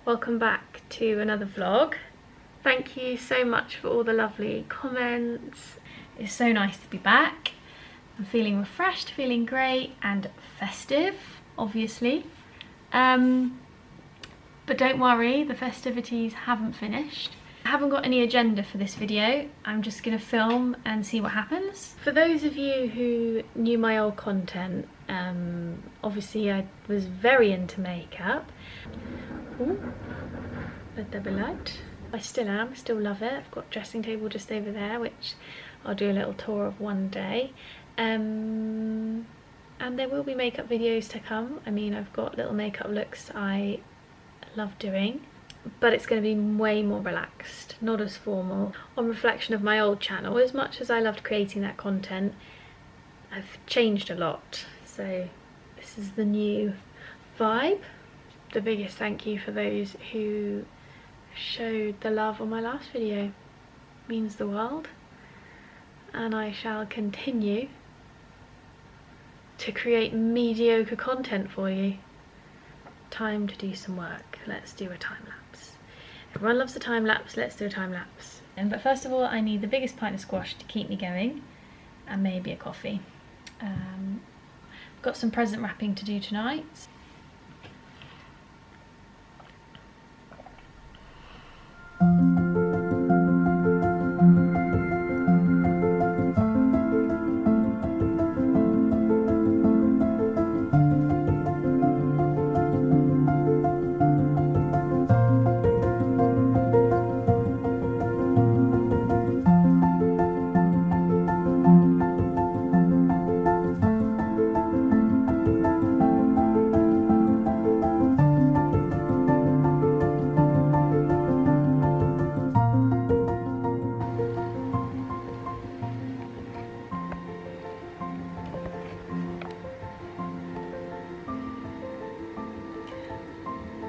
Welcome back to another vlog. Thank you so much for all the lovely comments. It's so nice to be back. I'm feeling refreshed, feeling great and festive, obviously. But don't worry, the festivities haven't finished. I haven't got any agenda for this video. I'm just gonna film and see what happens. For those of you who knew my old content, obviously I was very into makeup. Ooh, a double light. I still am, still love it. I've got a dressing table just over there, which I'll do a little tour of one day. And there will be makeup videos to come. I mean, I've got little makeup looks I love doing, but it's going to be way more relaxed, not as formal. On reflection of my old channel, as much as I loved creating that content, I've changed a lot. So this is the new vibe. The biggest thank you for those who showed the love on my last video. It means the world. And I shall continue to create mediocre content for you. Time to do some work. Let's do a time lapse. Everyone loves a time lapse, let's do a time lapse. But first of all, I need the biggest pint of squash to keep me going, and maybe a coffee. I've got some present wrapping to do tonight.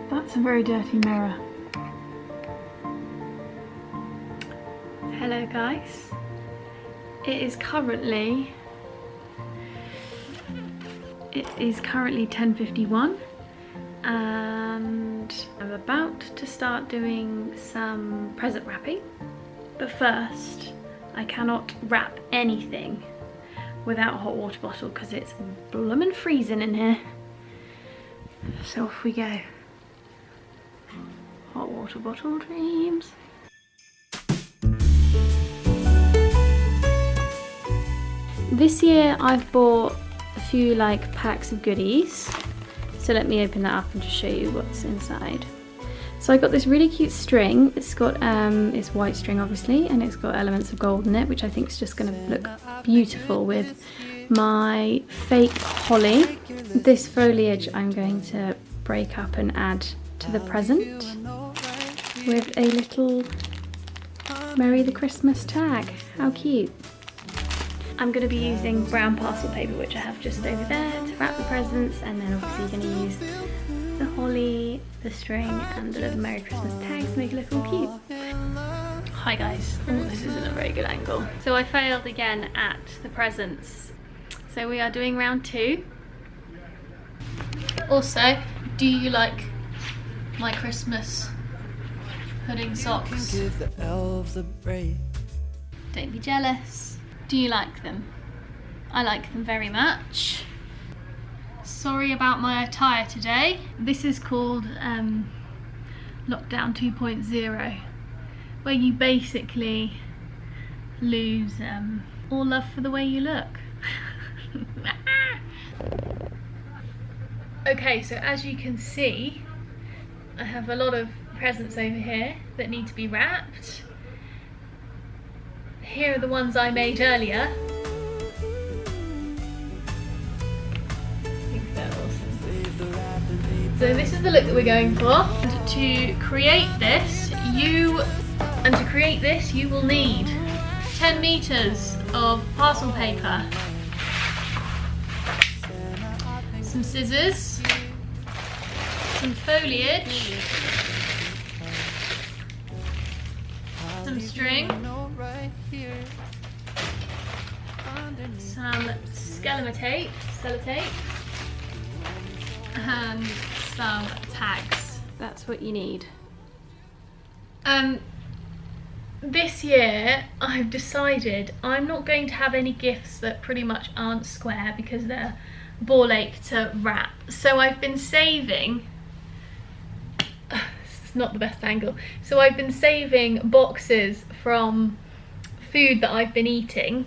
That's a very dirty mirror. Hello guys. It is currently 10:51 and I'm about to start doing some present wrapping. But first, I cannot wrap anything without a hot water bottle because it's bloomin' freezing in here. So off we go. Hot water bottle dreams. This year I've bought a few like packs of goodies. So let me open that up and just show you what's inside. So I got this really cute string. It's got it's white string obviously, and it's got elements of gold in it, which I think is just going to look beautiful with my fake holly. This foliage I'm going to break up and add to the present with a little Merry the Christmas tag. How cute. I'm going to be using brown parcel paper, which I have just over there, to wrap the presents, and then obviously you're going to use the holly, the string and the little Merry Christmas tags to make it look all cute. Hi guys. Oh, this isn't a very good angle. So I failed again at the presents. So we are doing round 2. Also, do you like my Christmas pudding socks? Don't be jealous. Do you like them? I like them very much. Sorry about my attire today. This is called Lockdown 2.0, where you basically lose all love for the way you look. Okay, so as you can see, I have a lot of presents over here that need to be wrapped. Here are the ones I made earlier. I think they're awesome. So this is the look that we're going for. And to create this, you will need 10 meters of parcel paper, some scissors, some foliage, some string, some sellotape, and some tags. that's what you need. This year I've decided I'm not going to have any gifts that pretty much aren't square because they're ball ache to wrap. So I've been saving, this is not the best angle, so I've been saving boxes from food that I've been eating.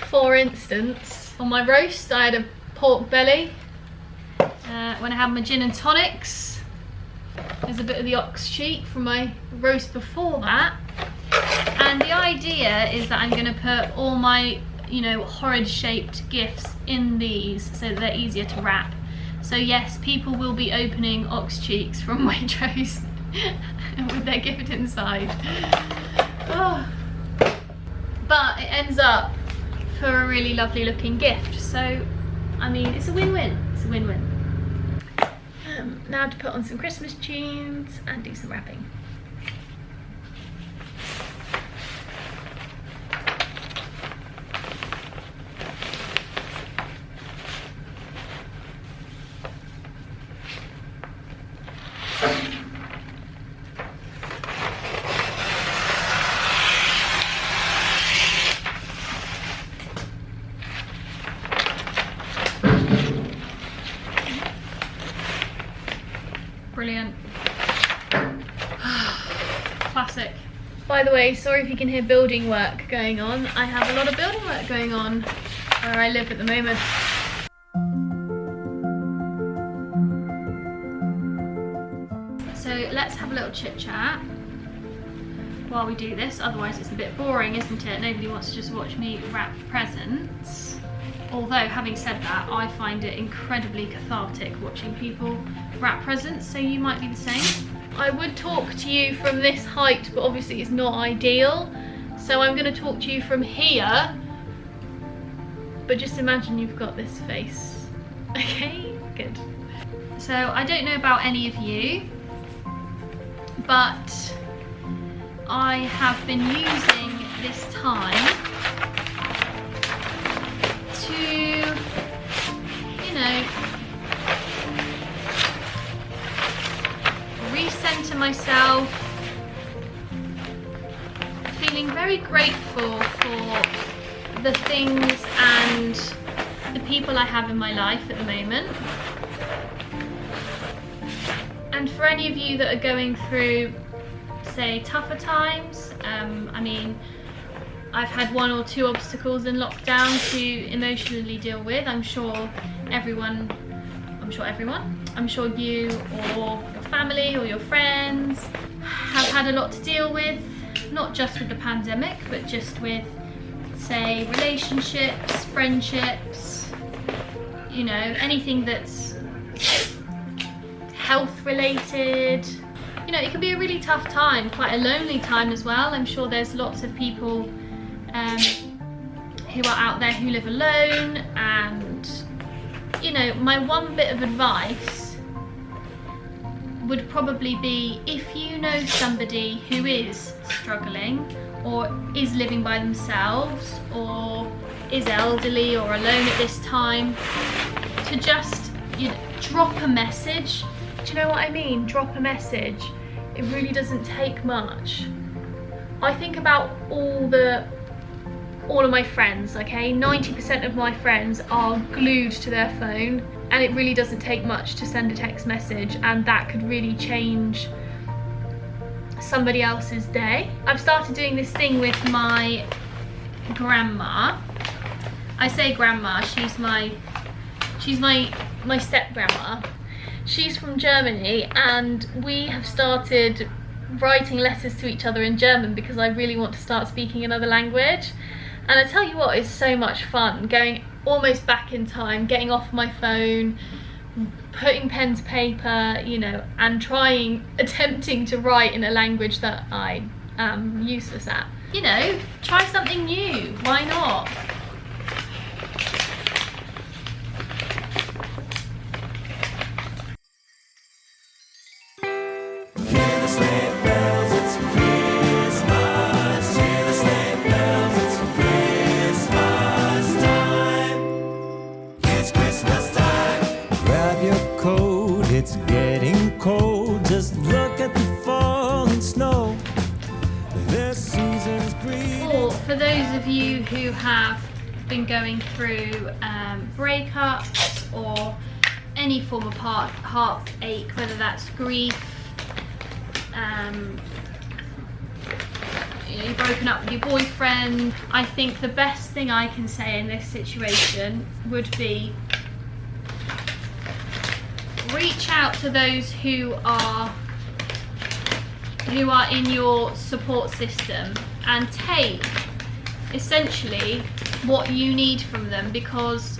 For instance, on my roast I had a pork belly. When I had my gin and tonics, there's a bit of the ox cheek from my roast before that. And the idea is that I'm going to put all my, you know, horrid shaped gifts in these so that they're easier to wrap. So yes, people will be opening ox cheeks from Waitrose with their gift inside. Oh. But it ends up for a really lovely looking gift. So, I mean, it's a win-win. It's a win-win. Now to put on some Christmas tunes and do some wrapping. Brilliant. Classic. By the way, sorry if you can hear building work going on. I have a lot of building work going on where I live at the moment. So let's have a little chit chat while we do this, otherwise it's a bit boring, isn't it? Nobody wants to just watch me wrap presents. Although, having said that, I find it incredibly cathartic watching people wrap presents, so you might be the same. I would talk to you from this height, but obviously it's not ideal. So I'm going to talk to you from here, but just imagine you've got this face. Okay, good. So I don't know about any of you, but I have been using this time to, you know, recenter myself, feeling very grateful for the things and the people I have in my life at the moment. And for any of you that are going through, say, tougher times, I mean, I've had one or two obstacles in lockdown to emotionally deal with. I'm sure you or your family or your friends have had a lot to deal with, not just with the pandemic, but just with, say, relationships, friendships, you know, anything that's health related. You know, it can be a really tough time, quite a lonely time as well. I'm sure there's lots of people who are out there who live alone, and, you know, my one bit of advice would probably be, if you know somebody who is struggling or is living by themselves or is elderly or alone at this time, to just, you know, drop a message. Do you know what I mean? Drop a message. It really doesn't take much. I think about all of my friends, okay? 90% of my friends are glued to their phone, and it really doesn't take much to send a text message, and that could really change somebody else's day. I've started doing this thing with my grandma. I say grandma, she's my step grandma. She's from Germany, and we have started writing letters to each other in German because I really want to start speaking another language. And I tell you what, it's so much fun going almost back in time, getting off my phone, putting pen to paper, you know, and attempting to write in a language that I am useless at. You know, try something new, why not? Grab your It's getting cold, just look at the falling snow. The season's greetings. Or for those of you who have been going through breakups or any form of heartache, whether that's grief, you've broken up with your boyfriend, I think the best thing I can say in this situation would be reach out to those who are in your support system and take essentially what you need from them, because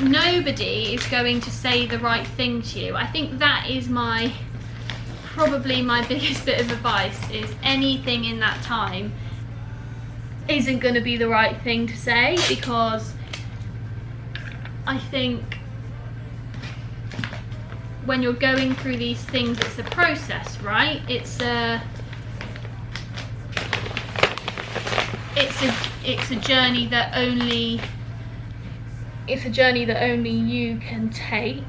nobody is going to say the right thing to you. I think that is probably my biggest bit of advice, is anything in that time isn't going to be the right thing to say, because I think when you're going through these things, it's a process, right? It's a journey that only you can take.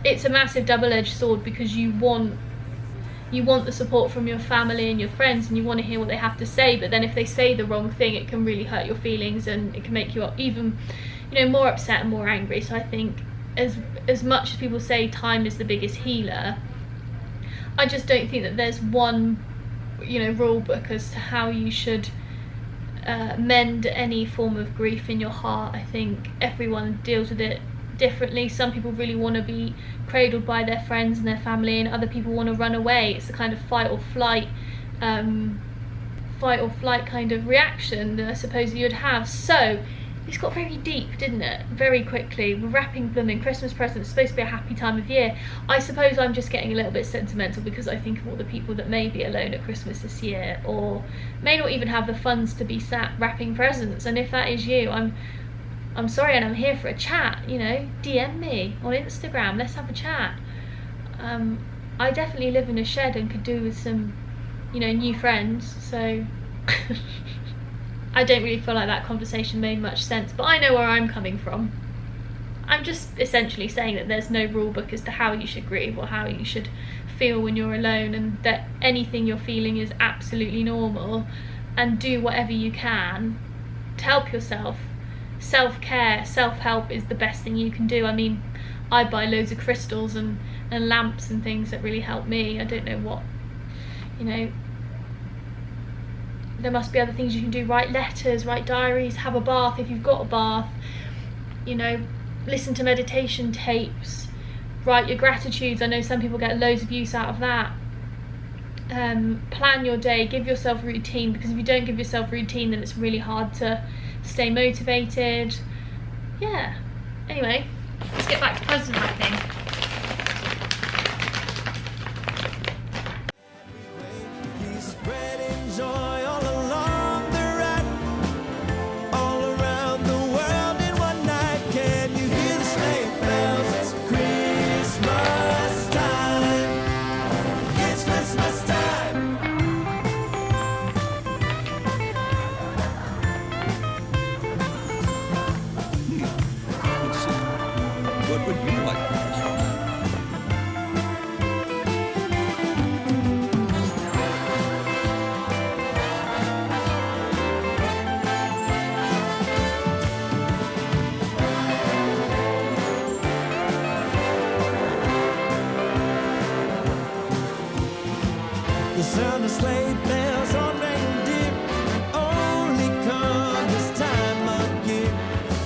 It's a massive double-edged sword, because you want the support from your family and your friends, and you want to hear what they have to say, but then if they say the wrong thing, it can really hurt your feelings, and it can make you even more upset and more angry. So I think as much as people say time is the biggest healer, I just don't think that there's one rule book as to how you should mend any form of grief in your heart. I think everyone deals with it differently. Some people really want to be cradled by their friends and their family, and other people want to run away. It's a kind of fight or flight kind of reaction that I suppose you'd have. So it's got very deep, didn't it? Very quickly. We're wrapping blooming Christmas presents. It's supposed to be a happy time of year. I suppose I'm just getting a little bit sentimental because I think of all the people that may be alone at Christmas this year, or may not even have the funds to be sat wrapping presents. And if that is you, I'm sorry, and I'm here for a chat. DM me on Instagram. Let's have a chat. I definitely live in a shed and could do with some, new friends. So I don't really feel like that conversation made much sense, but I know where I'm coming from. I'm just essentially saying that there's no rule book as to how you should grieve or how you should feel when you're alone, and that anything you're feeling is absolutely normal, and do whatever you can to help yourself. Self-care, self-help is the best thing you can do. I mean, I buy loads of crystals and lamps and things that really help me. I don't know what, there must be other things you can do. Write letters, write diaries, have a bath if you've got a bath, listen to meditation tapes, write your gratitudes. I know some people get loads of use out of that. Plan your day, give yourself a routine, because if you don't give yourself a routine, then it's really hard to stay motivated. Yeah, anyway, let's get back to present wrapping. He's spreading joy all along the ride, all around the world in one night. Can you hear the sleigh bells? It's Christmas time. It's Christmas time. What would you like? The sound of sleigh bells on reindeer only come this time of year.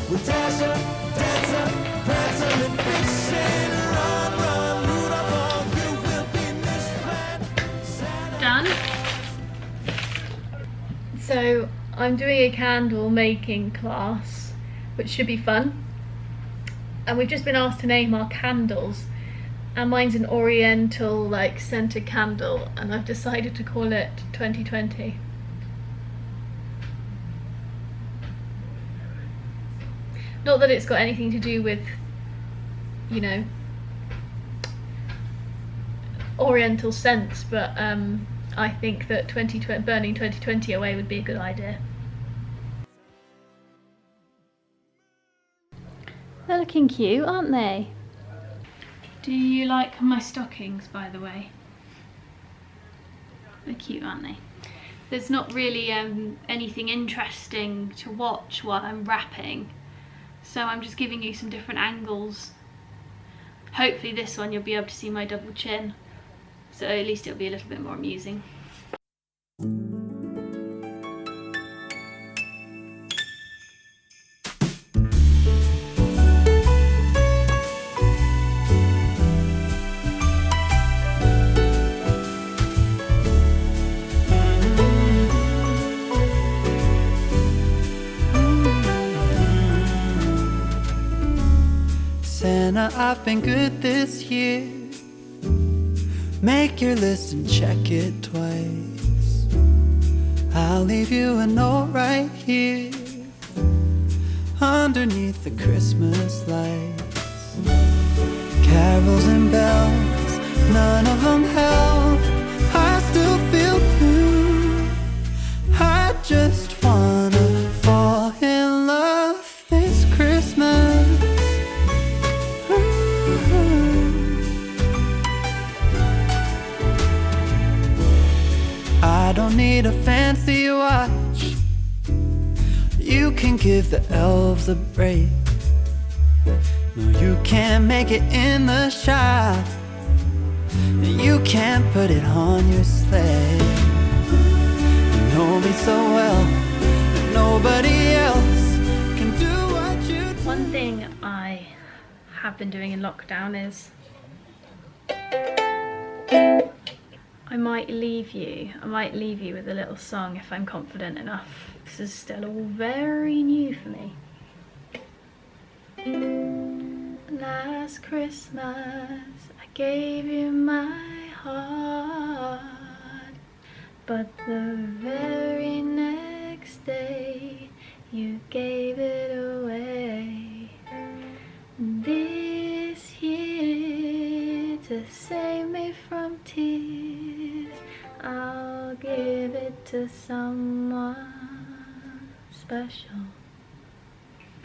With Dasher, Dancer, Prancer, and Vixen, run, run, Rudolph, all you will be missed when Done. So I'm doing a candle making class, which should be fun, and we've just been asked to name our candles, and mine's an oriental scented candle, and I've decided to call it 2020. Not that it's got anything to do with oriental scents, but I think that burning 2020 away would be a good idea. They're looking cute, aren't they? Do you like my stockings, by the way? They're cute, aren't they? There's not really anything interesting to watch while I'm wrapping, so I'm just giving you some different angles. Hopefully this one you'll be able to see my double chin, so at least it'll be a little bit more amusing. Santa, I've been good this year. Make your list and check it twice. I'll leave you a note right here underneath the Christmas lights. Carols and bells, none of them help. I still feel blue. I just wanna fall in love this Christmas. I don't need a fancy watch. You can give the elves a break. No, you can't make it in the shop. You can't put it on your sleigh. You know me so well that nobody else can do what you do. One thing I have been doing in lockdown is I might leave you with a little song if I'm confident enough. This is still all very new for me. Last Christmas I gave you my heart, but the very next day you gave it away. This year, to save me from tears, I'll give it to someone special.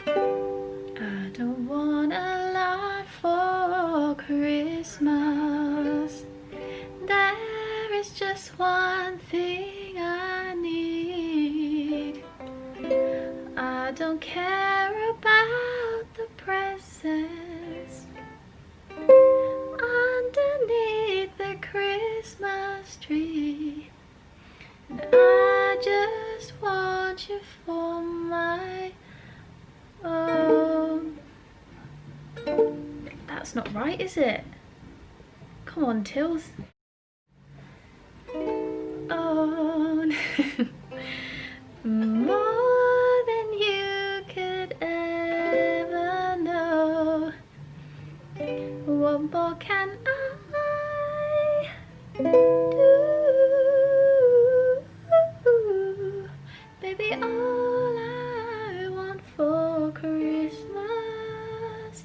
I don't want a lot for Christmas. There is just one thing I need. I don't care about the presents underneath the Christmas tree. And I just want you for my own. That's not right, is it? Come on, Tills. Oh, more than you could ever know. What more can I do? Baby, all I want for Christmas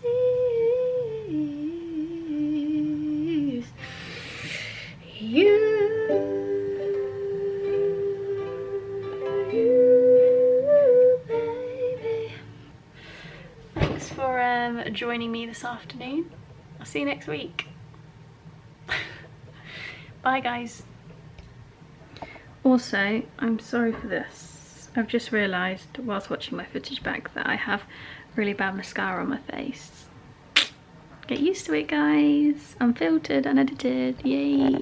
is you, baby. Thanks for joining me this afternoon. I'll see you next week. Bye, guys. Also, I'm sorry for this. I've just realised whilst watching my footage back that I have really bad mascara on my face. Get used to it, guys. Unfiltered, unedited, yay.